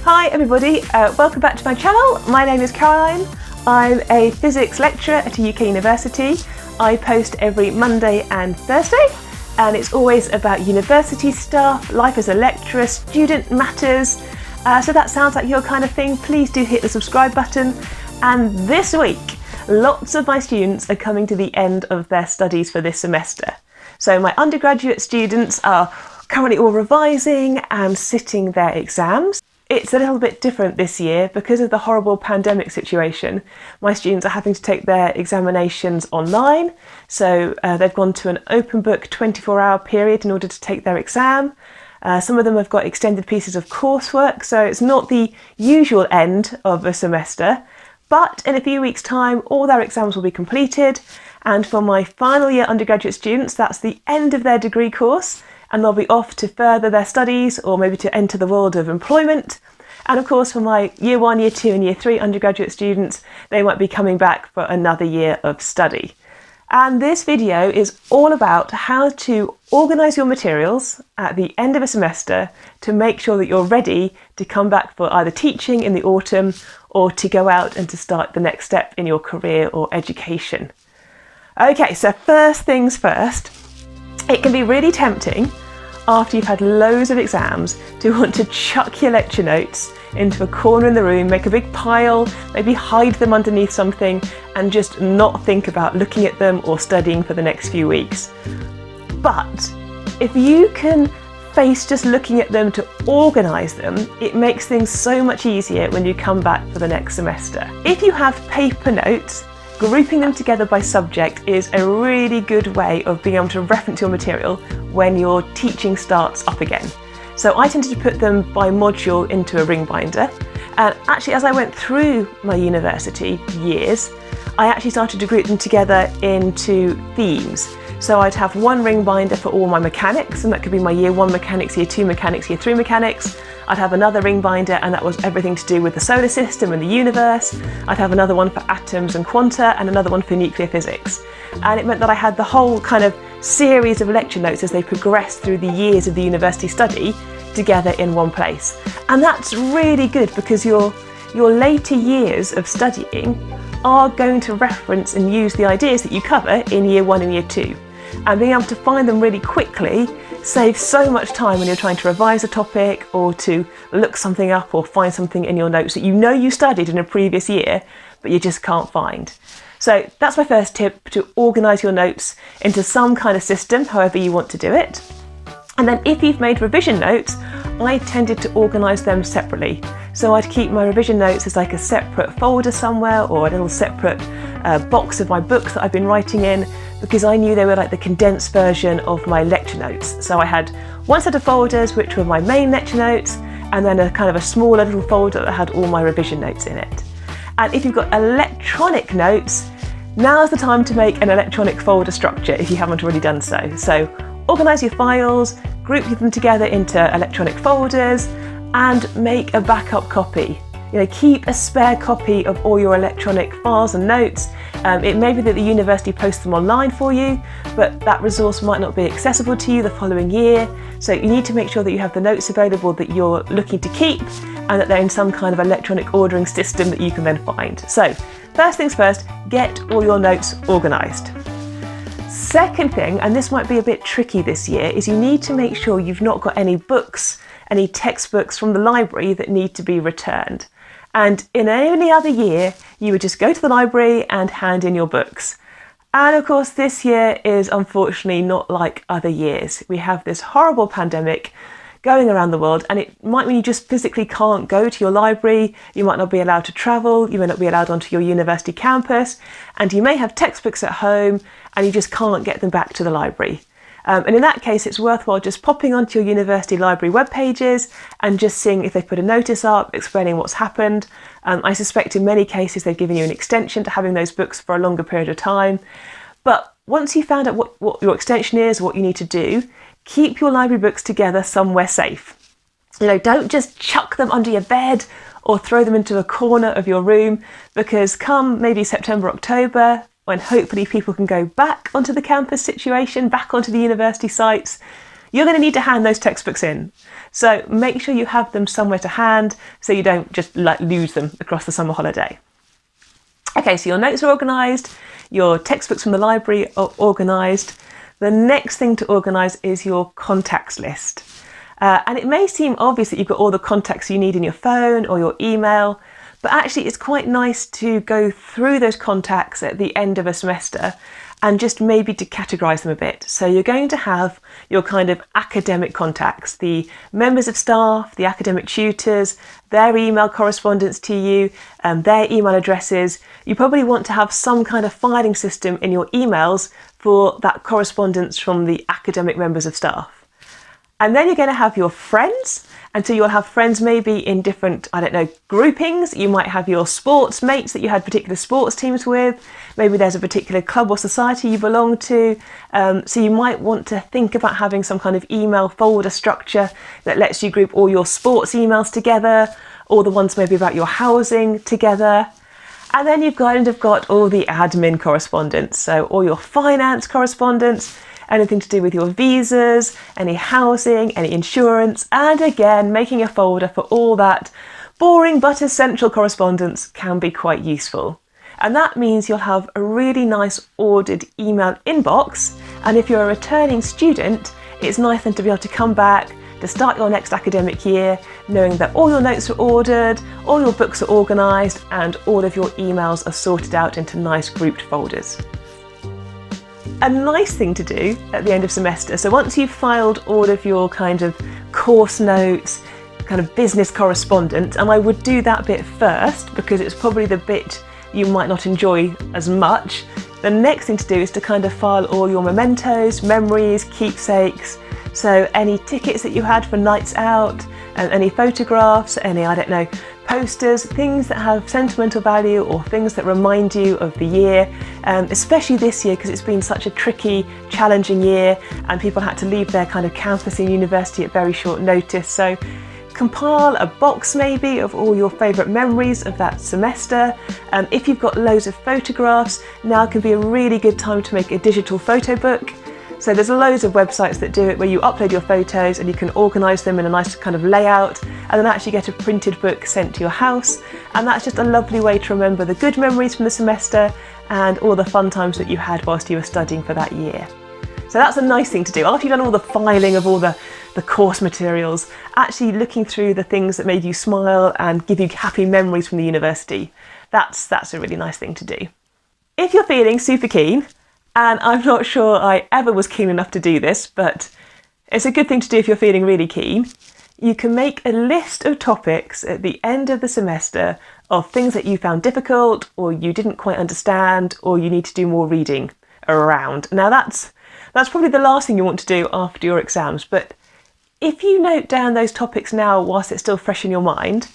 Hi everybody, welcome back to my channel. My name is Caroline. I'm a physics lecturer at a UK university. I post every Monday and Thursday, and it's always about university stuff, life as a lecturer, student matters. So that sounds like your kind of thing. Please do hit the subscribe button. And this week, lots of my students are coming to the end of their studies for this semester. So my undergraduate students are currently all revising and sitting their exams. It's a little bit different this year because of the horrible pandemic situation. My students are having to take their examinations online, so they've gone to an open book 24-hour period in order to take their exam. Some of them have got extended pieces of coursework, so it's not the usual end of a semester, but in a few weeks' time all their exams will be completed, and for my final year undergraduate students that's the end of their degree course, and they'll be off to further their studies or maybe to enter the world of employment. And of course for my year 1, year 2 and year 3 undergraduate students, they might be coming back for another year of study. And this video is all about how to organise your materials at the end of a semester to make sure that you're ready to come back for either teaching in the autumn or to go out and to start the next step in your career or education. Okay, so first things first, it can be really tempting after you've had loads of exams to want to chuck your lecture notes into a corner in the room, make a big pile, maybe hide them underneath something and just not think about looking at them or studying for the next few weeks. But if you can face just looking at them to organise them, it makes things so much easier when you come back for the next semester. If you have paper notes, grouping them together by subject is a really good way of being able to reference your material when your teaching starts up again. So I tended to put them by module into a ring binder, and actually as I went through my university years, I actually started to group them together into themes. So I'd have one ring binder for all my mechanics, and that could be my year 1 mechanics, year 2 mechanics, year 3 mechanics. I'd have another ring binder and that was everything to do with the solar system and the universe. I'd have another one for atoms and quanta and another one for nuclear physics. And it meant that I had the whole kind of series of lecture notes as they progressed through the years of the university study together in one place. And that's really good because your later years of studying are going to reference and use the ideas that you cover in year 1 and year 2. And being able to find them really quickly saves so much time when you're trying to revise a topic or to look something up or find something in your notes that you know you studied in a previous year but you just can't find. So that's my first tip, to organise your notes into some kind of system, however you want to do it. And then if you've made revision notes, I tended to organise them separately. So I'd keep my revision notes as like a separate folder somewhere or a little separate box of my books that I've been writing in, because I knew they were like the condensed version of my lecture notes. So I had one set of folders which were my main lecture notes, and then a kind of a smaller little folder that had all my revision notes in it. And if you've got electronic notes, now's the time to make an electronic folder structure if you haven't already done so. So organise your files, group them together into electronic folders, and make a backup copy. Keep a spare copy of all your electronic files and notes. It may be that the university posts them online for you, but that resource might not be accessible to you the following year. So you need to make sure that you have the notes available that you're looking to keep and that they're in some kind of electronic ordering system that you can then find. So first things first, get all your notes organised. Second thing, and this might be a bit tricky this year, is you need to make sure you've not got any books, any textbooks from the library that need to be returned. And in any other year, you would just go to the library and hand in your books. And of course, this year is unfortunately not like other years. We have this horrible pandemic going around the world, and it might mean you just physically can't go to your library, you might not be allowed to travel, you may not be allowed onto your university campus, and you may have textbooks at home and you just can't get them back to the library. And in that case, it's worthwhile just popping onto your university library web pages and just seeing if they put a notice up explaining what's happened. I suspect in many cases they've given you an extension to having those books for a longer period of time. But once you've found out what your extension is, what you need to do, keep your library books together somewhere safe. Don't just chuck them under your bed or throw them into a corner of your room, because come maybe September, October, when hopefully people can go back onto the campus situation, back onto the university sites, you're going to need to hand those textbooks in. So make sure you have them somewhere to hand so you don't just lose them across the summer holiday. Okay, so your notes are organised, your textbooks from the library are organised. The next thing to organise is your contacts list. And it may seem obvious that you've got all the contacts you need in your phone or your email, but actually it's quite nice to go through those contacts at the end of a semester and just maybe to categorise them a bit. So you're going to have your kind of academic contacts, the members of staff, the academic tutors, their email correspondence to you, their email addresses. You probably want to have some kind of filing system in your emails for that correspondence from the academic members of staff. And then you're going to have your friends. And so you'll have friends maybe in different, groupings. You might have your sports mates that you had particular sports teams with. Maybe there's a particular club or society you belong to. So you might want to think about having some kind of email folder structure that lets you group all your sports emails together, all the ones maybe about your housing together. And then you've got all the admin correspondence. So all your finance correspondence, anything to do with your visas, any housing, any insurance, and again, making a folder for all that boring but essential correspondence can be quite useful. And that means you'll have a really nice ordered email inbox. And if you're a returning student, it's nice then to be able to come back to start your next academic year, knowing that all your notes are ordered, all your books are organised, and all of your emails are sorted out into nice grouped folders. A nice thing to do at the end of semester, so once you've filed all of your kind of course notes, kind of business correspondence, and I would do that bit first because it's probably the bit you might not enjoy as much, the next thing to do is to kind of file all your mementos, memories, keepsakes, so any tickets that you had for nights out, and any photographs, any, posters, things that have sentimental value or things that remind you of the year, especially this year because it's been such a tricky, challenging year and people had to leave their kind of campus and university at very short notice. So compile a box maybe of all your favourite memories of that semester. If you've got loads of photographs, now can be a really good time to make a digital photo book. So there's loads of websites that do it where you upload your photos and you can organise them in a nice kind of layout and then actually get a printed book sent to your house. And that's just a lovely way to remember the good memories from the semester and all the fun times that you had whilst you were studying for that year. So that's a nice thing to do. After you've done all the filing of all the course materials, actually looking through the things that made you smile and give you happy memories from the university, that's a really nice thing to do. If you're feeling super keen, and I'm not sure I ever was keen enough to do this, but it's a good thing to do if you're feeling really keen. You can make a list of topics at the end of the semester of things that you found difficult or you didn't quite understand or you need to do more reading around. Now that's probably the last thing you want to do after your exams, but if you note down those topics now whilst it's still fresh in your mind,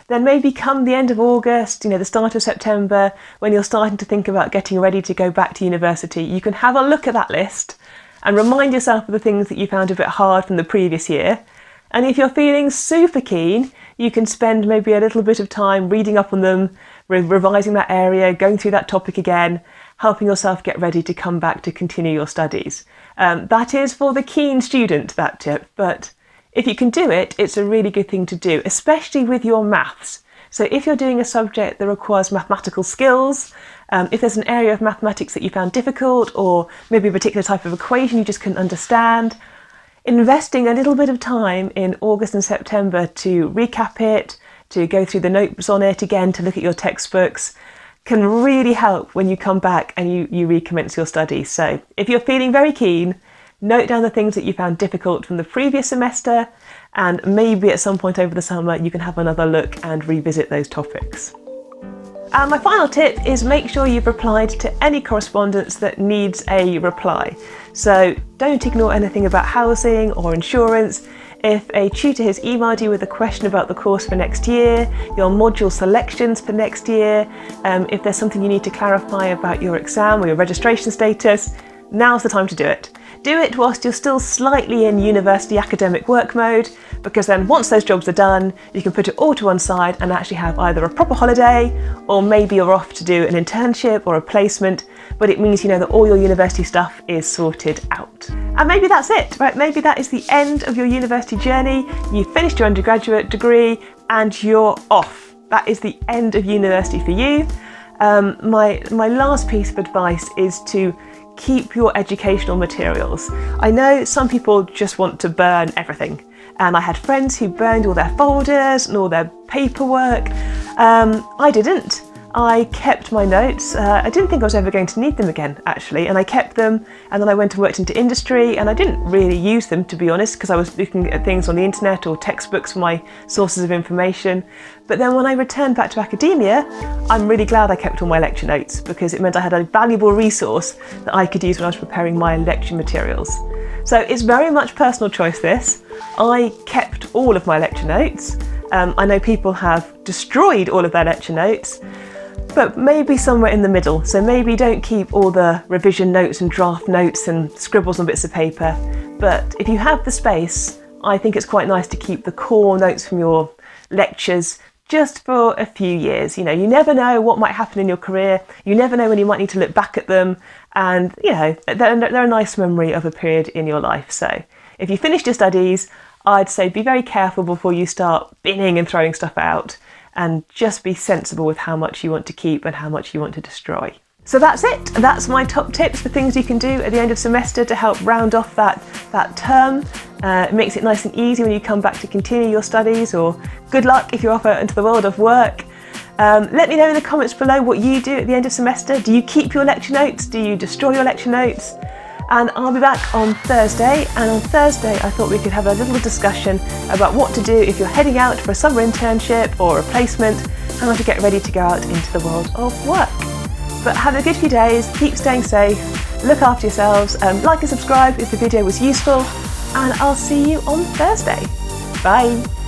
then maybe come the end of August, the start of September, when you're starting to think about getting ready to go back to university, you can have a look at that list and remind yourself of the things that you found a bit hard from the previous year. And if you're feeling super keen, you can spend maybe a little bit of time reading up on them, revising that area, going through that topic again, helping yourself get ready to come back to continue your studies. That is for the keen student, that tip, but if you can do it, it's a really good thing to do, especially with your maths. So if you're doing a subject that requires mathematical skills, if there's an area of mathematics that you found difficult, or maybe a particular type of equation you just couldn't understand, investing a little bit of time in August and September to recap it, to go through the notes on it again, to look at your textbooks, can really help when you come back and you recommence your studies. So if you're feeling very keen, note down the things that you found difficult from the previous semester, and maybe at some point over the summer you can have another look and revisit those topics. And my final tip is make sure you've replied to any correspondence that needs a reply. So don't ignore anything about housing or insurance. If a tutor has emailed you with a question about the course for next year, your module selections for next year, if there's something you need to clarify about your exam or your registration status, now's the time to do it. Do it whilst you're still slightly in university academic work mode, because then once those jobs are done, you can put it all to one side and actually have either a proper holiday, or maybe you're off to do an internship or a placement, but it means you know that all your university stuff is sorted out. And maybe that's it, right? Maybe that is the end of your university journey. You've finished your undergraduate degree and you're off. That is the end of university for you. My last piece of advice is to keep your educational materials. I know some people just want to burn everything, and I had friends who burned all their folders and all their paperwork. I didn't. I kept my notes. I didn't think I was ever going to need them again, actually, and I kept them, and then I went and worked into industry, and I didn't really use them, to be honest, because I was looking at things on the internet or textbooks for my sources of information. But then when I returned back to academia, I'm really glad I kept all my lecture notes, because it meant I had a valuable resource that I could use when I was preparing my lecture materials. So it's very much personal choice, this. I kept all of my lecture notes. I know people have destroyed all of their lecture notes, but maybe somewhere in the middle. So maybe don't keep all the revision notes and draft notes and scribbles on bits of paper. But if you have the space, I think it's quite nice to keep the core notes from your lectures just for a few years. You know, you never know what might happen in your career. You never know when you might need to look back at them. And, you know, they're a nice memory of a period in your life. So if you finished your studies, I'd say be very careful before you start binning and throwing stuff out. And just be sensible with how much you want to keep and how much you want to destroy. So that's it. That's my top tips for things you can do at the end of semester to help round off that term. It makes it nice and easy when you come back to continue your studies, or good luck if you're off out into the world of work. Let me know in the comments below what you do at the end of semester. Do you keep your lecture notes? Do you destroy your lecture notes? And I'll be back on Thursday, and on Thursday I thought we could have a little discussion about what to do if you're heading out for a summer internship or a placement, and how to get ready to go out into the world of work. But have a good few days, keep staying safe, look after yourselves, like and subscribe if the video was useful, and I'll see you on Thursday. Bye!